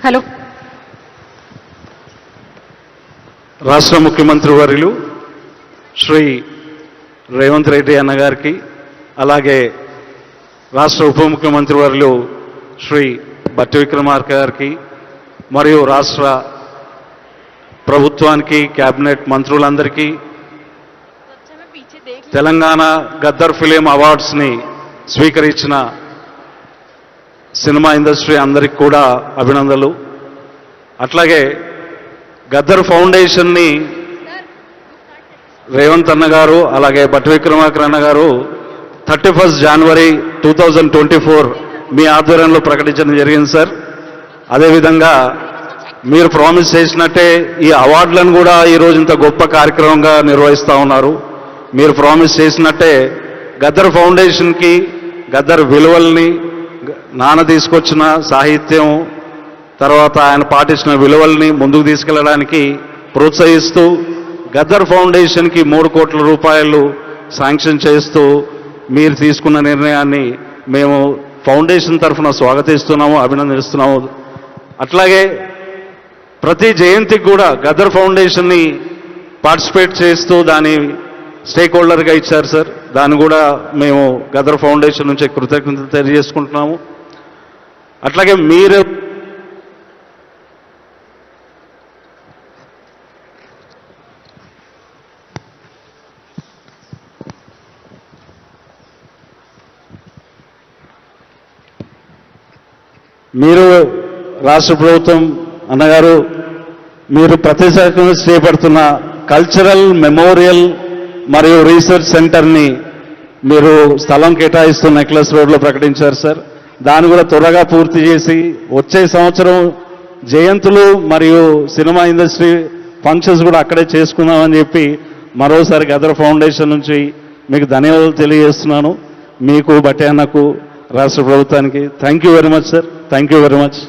Hello. రాష్ట్ర ముఖ్యమంత్రి వర్యులు శ్రీ రేవంత్ రెడ్డి అన్న గారికి, అలాగే రాష్ట్ర ఉప ముఖ్యమంత్రి వర్యులు శ్రీ బట్టి విక్రమార్క గారికి, మరియు రాష్ట్ర ప్రభుత్వానికి, క్యాబినెట్ మంత్రులందరికీ, తెలంగాణ గద్దర్ ఫిలిం అవార్డ్స్ని స్వీకరించిన సినిమా ఇండస్ట్రీ అందరికి కూడా అభినందనలు. అట్లాగే గద్దర్ ఫౌండేషన్ని రేవంత్ అన్న గారు, అలాగే బట్టి విక్రమార్క అన్న గారు 31 జనవరి 2024 మీ ఆధ్వర్యంలో ప్రకటించడం జరిగింది సార్. అదేవిధంగా మీరు ప్రామిస్ చేసినట్టే ఈ అవార్డులను కూడా ఈరోజు ఇంత గొప్ప కార్యక్రమంగా నిర్వహిస్తూ ఉన్నారు. మీరు ప్రామిస్ చేసినట్టే గద్దర్ ఫౌండేషన్కి గద్దర్ విలువల్ని, నాన్న తీసుకొచ్చిన సాహిత్యం, తర్వాత ఆయన పాటించిన విలువల్ని ముందుకు తీసుకెళ్లడానికి ప్రోత్సహిస్తూ గద్దర్ ఫౌండేషన్కి 3 కోట్ల రూపాయలు శాంక్షన్ చేస్తూ మీరు తీసుకున్న నిర్ణయాన్ని మేము ఫౌండేషన్ తరఫున స్వాగతిస్తున్నాము, అభినందిస్తున్నాము. అట్లాగే ప్రతి జయంతికి కూడా గద్దర్ ఫౌండేషన్ని పార్టిసిపేట్ చేస్తూ దాని స్టేక్ హోల్డర్గా ఇచ్చారు సార్. దాన్ని కూడా మేము గద్దర్ ఫౌండేషన్ నుంచి కృతజ్ఞతలు తెలియజేసుకుంటున్నాము. అట్లాగే మీరు రాష్ట్ర ప్రభుత్వం అన్నగారు మీరు ప్రతి సంవత్సరం చేపడుతున్న కల్చరల్, మెమోరియల్ మరియు రీసెర్చ్ సెంటర్ని మీరు స్థలం కేటాయిస్తూ నెక్లెస్ రోడ్లో ప్రకటించారు సార్. దాన్ని కూడా త్వరగా పూర్తి చేసి వచ్చే సంవత్సరం జయంతులు మరియు సినిమా ఇండస్ట్రీ ఫంక్షన్స్ కూడా అక్కడే చేసుకుందామని చెప్పి మరోసారి గద్దర్ ఫౌండేషన్ నుంచి మీకు ధన్యవాదాలు తెలియజేస్తున్నాను. మీకు బట్టి అన్నకు, రాష్ట్ర ప్రభుత్వానికి thank you very much sir. Thank you very much.